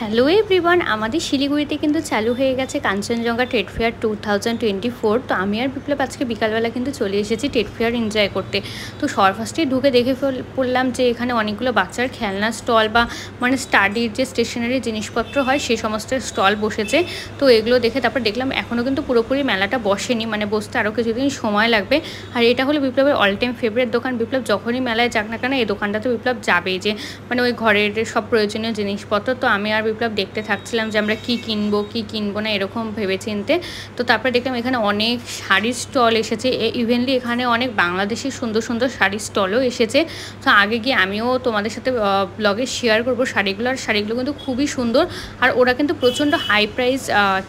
Hello everyone, আমাদের শিলিগুড়িতে কিন্তু চালু হয়ে গেছে কাঞ্চনজঙ্ঘা ট্রেড ফেয়ার 2024। তো আমি আর বিপ্লব আজকে বিকালবেলা কিন্তু চলে এসেছি ট্রেড ফেয়ার এনজয় করতে। তো ফার্স্টেই ঢুকে দেখে পড়লাম যে এখানে অনেকগুলো বাচ্চার খেলনা স্টল বা মানে স্টাডির যে স্টেশনারি জিনিসপত্র হয় সেই সমস্ত স্টল বসেছে। তো এগুলো দেখে তারপর দেখলাম এখনও কিন্তু পুরোপুরি মেলাটা বসেনি, মানে বসতে আরও কিছুদিন সময় লাগবে। আর এটা হলো বিপ্লবের অল টাইম ফেভারিট দোকান। বিপ্লব যখনই মেলায় যাক না কেন এই দোকানটাতে বিপ্লব যাবেই, যে মানে ওই ঘরের সব প্রয়োজনীয় জিনিসপত্র। তো আমি আর বিপ্লব দেখতে থাকছিলাম যে আমরা কী কিনবো না এরকম ভেবেচিন্তে। তো তারপরে দেখলাম এখানে অনেক শাড়ির স্টল এসেছে, ইভেনলি এখানে অনেক বাংলাদেশি সুন্দর সুন্দর শাড়ির স্টলও এসেছে। তো আগে গিয়ে আমিও তোমাদের সাথে ব্লগে শেয়ার করবো শাড়িগুলো। আর শাড়িগুলো কিন্তু খুবই সুন্দর, আর ওরা কিন্তু প্রচণ্ড হাই প্রাইস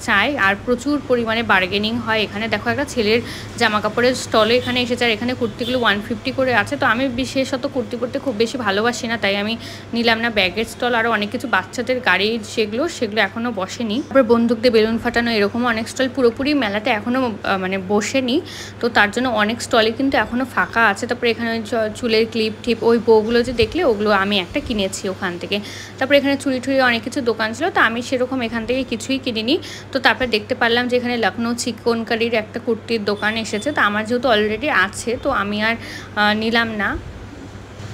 চায় আর প্রচুর পরিমাণে বার্গেনিং হয় এখানে। দেখো একটা ছেলের জামা কাপড়ের স্টলও এখানে এসেছে, আর এখানে কুর্তিগুলো 150 করে আছে। তো আমি বিশেষত কুর্তি পরতে খুব বেশি ভালোবাসি না, তাই আমি নিলাম না। ব্যাগের স্টল আরও অনেক কিছু বাচ্চাদের গাড়ি সেগুলো এখনও বসেনি। তারপর বন্দুক দিয়ে বেলুন ফাটানো এরকমও অনেক স্টল, পুরোপুরি মেলাটা এখনও মানে বসেনি। তো তার জন্য অনেক স্টলই কিন্তু এখনও ফাঁকা আছে। তারপরে এখানে চুলের ক্লিপ টিপ ওই বউগুলো যে দেখলে ওগুলো আমি একটা কিনেছি ওখান থেকে। তারপরে এখানে চুড়ি টুড়ি অনেক কিছু দোকান ছিল, তো আমি সেরকম এখান থেকে কিছুই কিনিনি। তো তারপরে দেখতে পারলাম যে এখানে লখনৌ চিকনকারির একটা কুর্তির দোকান এসেছে। তো আমার যেহেতু অলরেডি আছে তো আমি আর নিলাম না।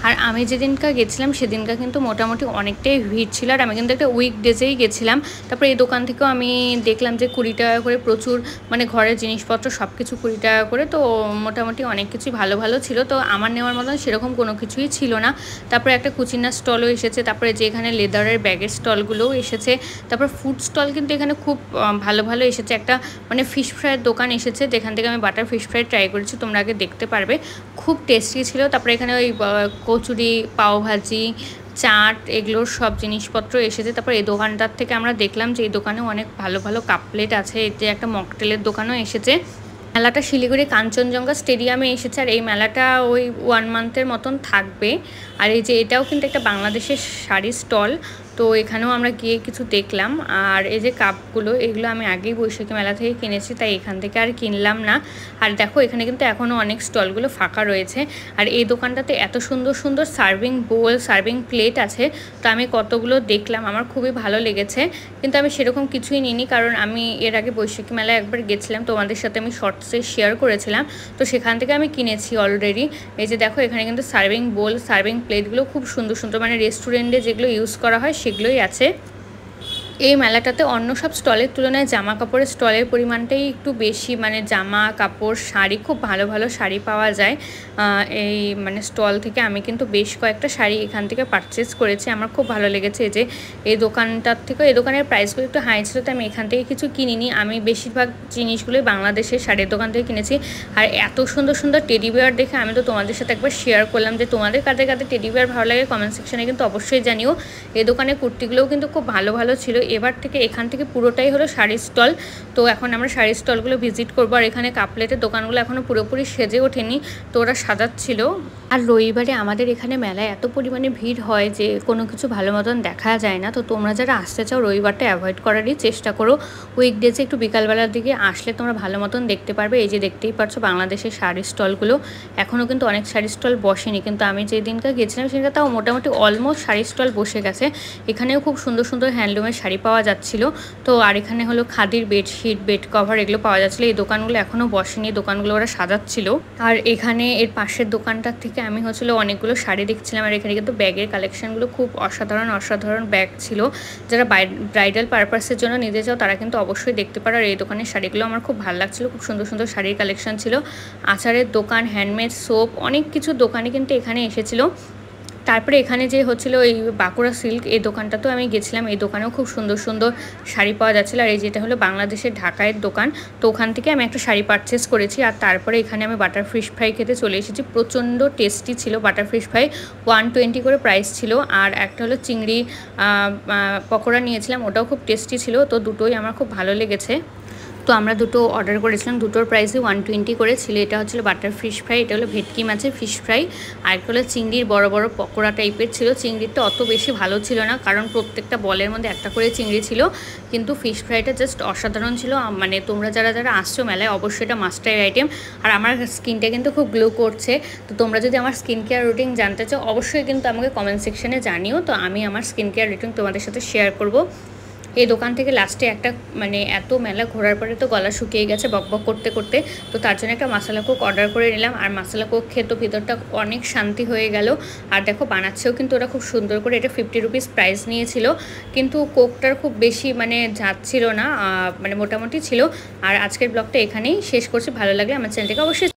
আর আমি যেদিনকার গেছিলাম সেদিনকার কিন্তু মোটামুটি অনেকটাই ভিড় ছিল, আর আমি কিন্তু একটা উইকডেজেই গেছিলাম। তারপরে এই দোকান থেকেও আমি দেখলাম যে 20 টাকা করে প্রচুর মানে ঘরের জিনিসপত্র সব কিছু 20 টাকা করে। তো মোটামুটি অনেক কিছুই ভালো ভালো ছিল। তো আমার নেওয়ার মতন সেরকম কোনো কিছুই ছিল না। তারপরে একটা কুচিনার স্টলও এসেছে, তারপরে যে এখানে লেদারের ব্যাগের স্টলগুলোও এসেছে। তারপর ফুড স্টল কিন্তু এখানে খুব ভালো ভালো এসেছে। একটা মানে ফিশ ফ্রাইয়ের দোকান এসেছে, যেখান থেকে আমি বাটার ফিশ ফ্রাই ট্রাই করেছি, তোমরা আগে দেখতে পারবে, খুব টেস্টি ছিল। তারপরে এখানে ওই কচুরি, পাওভাজি, চাট এগুলোর সব জিনিসপত্র এসেছে। তারপর এই দোকানটার থেকে আমরা দেখলাম যে এই দোকানেও অনেক ভালো ভালো কাপ প্লেট আছে। এতে একটা মকটেলের দোকানও এসেছে। মেলাটা শিলিগুড়ি কাঞ্চনজঙ্ঘা স্টেডিয়ামে এসেছে, আর এই মেলাটা ওই 1 মান্থের মতন থাকবে। আর এই যে এটাও কিন্তু একটা বাংলাদেশের শাড়ির স্টল। তো এখানেও আমরা গিয়ে কিছু দেখলাম। আর এই যে কাপগুলো এগুলো আমি আগেই বৈশাখী মেলা থেকে কিনেছি, তাই এখান থেকে আর কিনলাম না। আর দেখো এখানে কিন্তু এখনও অনেক স্টলগুলো ফাঁকা রয়েছে। আর এই দোকানটাতে এত সুন্দর সুন্দর সার্ভিং বোল, সার্ভিং প্লেট আছে। তো আমি কতগুলো দেখলাম, আমার খুবই ভালো লেগেছে। কিন্তু আমি সেরকম কিছুই নিইনি, কারণ আমি এর আগে বৈশাখী মেলায় একবার গেছিলাম, তোমাদের সাথে আমি শর্টসে শেয়ার করেছিলাম। তো সেখান থেকে আমি কিনেছি অলরেডি। এই যে দেখো এখানে কিন্তু সার্ভিং বোল, সার্ভিং প্লেটগুলো খুব সুন্দর সুন্দর, মানে রেস্টুরেন্টে যেগুলো ইউজ করা হয় সেগুলোই আছে। এই মেলাটাতে অন্য সব স্টলের তুলনায় জামা কাপড়ের স্টলের পরিমাণটাই একটু বেশি, মানে জামা কাপড় শাড়ি খুব ভালো ভালো শাড়ি পাওয়া যায় এই মানে স্টল থেকে। আমি কিন্তু বেশ কয়েকটা শাড়ি এখান থেকে পারচেস করেছি, আমার খুব ভালো লেগেছে। যে এই দোকানটার থেকে, এই দোকানের প্রাইসগুলো একটু হাই ছিল, তো আমি এখান থেকে কিছু কিনিনি। আমি বেশিরভাগ জিনিসগুলোই বাংলাদেশের শাড়ির দোকান থেকে কিনেছি। আর এত সুন্দর সুন্দর টেডি বিয়ার দেখে আমি তো তোমাদের সাথে একবার শেয়ার করলাম। যে তোমাদের কাদের কাদের টেডি বিয়ার ভালো লাগে কমেন্ট সেকশনে কিন্তু অবশ্যই জানিও। এই দোকানের কুর্তিগুলোও কিন্তু খুব ভালো ভালো ছিল। এবার থেকে এখান থেকে পুরোটাই হলো শাড়ির স্টল। তো এখন আমরা শাড়ির স্টলগুলো ভিজিট করবো। আর এখানে কাপলেটের দোকানগুলো এখনও পুরোপুরি সেজে ওঠেনি, তো ওরা সাজাচ্ছিল। আর রবিবারে আমাদের এখানে মেলায় এত পরিমাণে ভিড় হয় যে কোনো কিছু ভালো মতন দেখা যায় না। তো তোমরা যারা আসতে চাও রবিবারটা অ্যাভয়েড করারই চেষ্টা করো। উইকডেজে একটু বিকালবেলার দিকে আসলে তোমরা ভালো মতন দেখতে পারবে। এই যে দেখতেই পাচ্ছ বাংলাদেশের শাড়ির স্টলগুলো, এখনও কিন্তু অনেক শাড়ির স্টল বসেনি, কিন্তু আমি যে দিনকে গেছিলাম সেদিনকে তাও মোটামুটি অলমোস্ট শাড়ির স্টল বসে গেছে। এখানেও খুব সুন্দর সুন্দর হ্যান্ডলুমের শাড়ি পাওয়া যাচ্ছিল। তো আর এখানে হলো খাদির বেডশিট, বেড কভার এগুলো পাওয়া যাচ্ছিলো। এই দোকানগুলো এখনও বসেনি, দোকানগুলো ওরা সাজাচ্ছিল। আর এখানে এর পাশের দোকানটার থেকে আমি হচ্ছিল অনেকগুলো শাড়ি দেখছিলাম। আর এখানে কিন্তু ব্যাগের কালেকশনগুলো খুব অসাধারণ অসাধারণ ব্যাগ ছিল। যারা ব্রাইডাল পারপাসের জন্য নিতে চাও তারা কিন্তু অবশ্যই দেখতে পারো। আর এই দোকানের শাড়িগুলো আমার খুব ভালো লাগছিলো, খুব সুন্দর সুন্দর শাড়ির কালেকশন ছিল। আচারের দোকান, হ্যান্ডমেড সোপ, অনেক কিছু দোকানে কিন্তু এখানে এসেছিলো। তারপরে এখানে যে হচ্ছিলো এই বাঁকুড়া সিল্ক, এই দোকানটাতেও আমি গেছিলাম। এই দোকানেও খুব সুন্দর সুন্দর শাড়ি পাওয়া যাচ্ছিলো। আর এই যেটা হলো বাংলাদেশের ঢাকায়ের দোকান, তো ওখান থেকে আমি একটা শাড়ি পারচেস করেছি। আর তারপরে এখানে আমি বাটার ফিশ ফ্রাই খেতে চলে এসেছি। প্রচণ্ড টেস্টি ছিল বাটার ফিশ ফ্রাই, 120 করে প্রাইস ছিল। আর একটা হলো চিংড়ি পকোড়া নিয়েছিলাম, ওটাও খুব টেস্টি ছিল। তো দুটোই আমার খুব ভালো লেগেছে। তো আমরা দুটো অর্ডার করেছিলাম, দুটোর প্রাইসই 120 করে ছিল। এটা হচ্ছিল বাটার ফিশ ফ্রাই, এটা হলো ভেটকি মাছের ফিশ ফ্রাই, আর একটা হলো চিংড়ির বড় বড় পকোড়া টাইপের ছিল। চিংড়িটা অত বেশি ভালো ছিল না, কারণ প্রত্যেকটা বলের মধ্যে একটা করে চিংড়ি ছিল, কিন্তু ফিশ ফ্রাইটা জাস্ট অসাধারণ ছিল। মানে তোমরা যারা যারা আসছো মেলায় অবশ্যই এটা মাস্টার আইটেম। আর আমার স্কিনটা কিন্তু খুব গ্লো করছে, তো তোমরা যদি আমার স্কিন কেয়ার রুটিন জানতে চাও অবশ্যই কিন্তু আমাকে কমেন্ট সেকশনে জানিও, তো আমি আমার স্কিন কেয়ার রুটিন তোমাদের সাথে শেয়ার করব। এই দোকান থেকে লাস্টে একটা মানে এত মেলা ঘোরার পরে তো গলা শুকিয়ে গেছে বকবক করতে করতে, তো তার জন্য একটা মশলা কোক অর্ডার করে নিলাম। আর মশলা কোক খেয়ে তো ভিতরটা অনেক শান্তি হয়ে গেল। আর দেখো বানাচ্ছেও কিন্তু ওরা খুব সুন্দর করে। এটা 50 রুপিস প্রাইস নিয়েছিল, কিন্তু কোকটার খুব বেশি মানে যাচ্ছিল না, মানে মোটামুটি ছিল। আর আজকের ব্লগটা এখানেই শেষ করছি। ভালো লাগলে আমার চ্যানেলটাকে অবশ্যই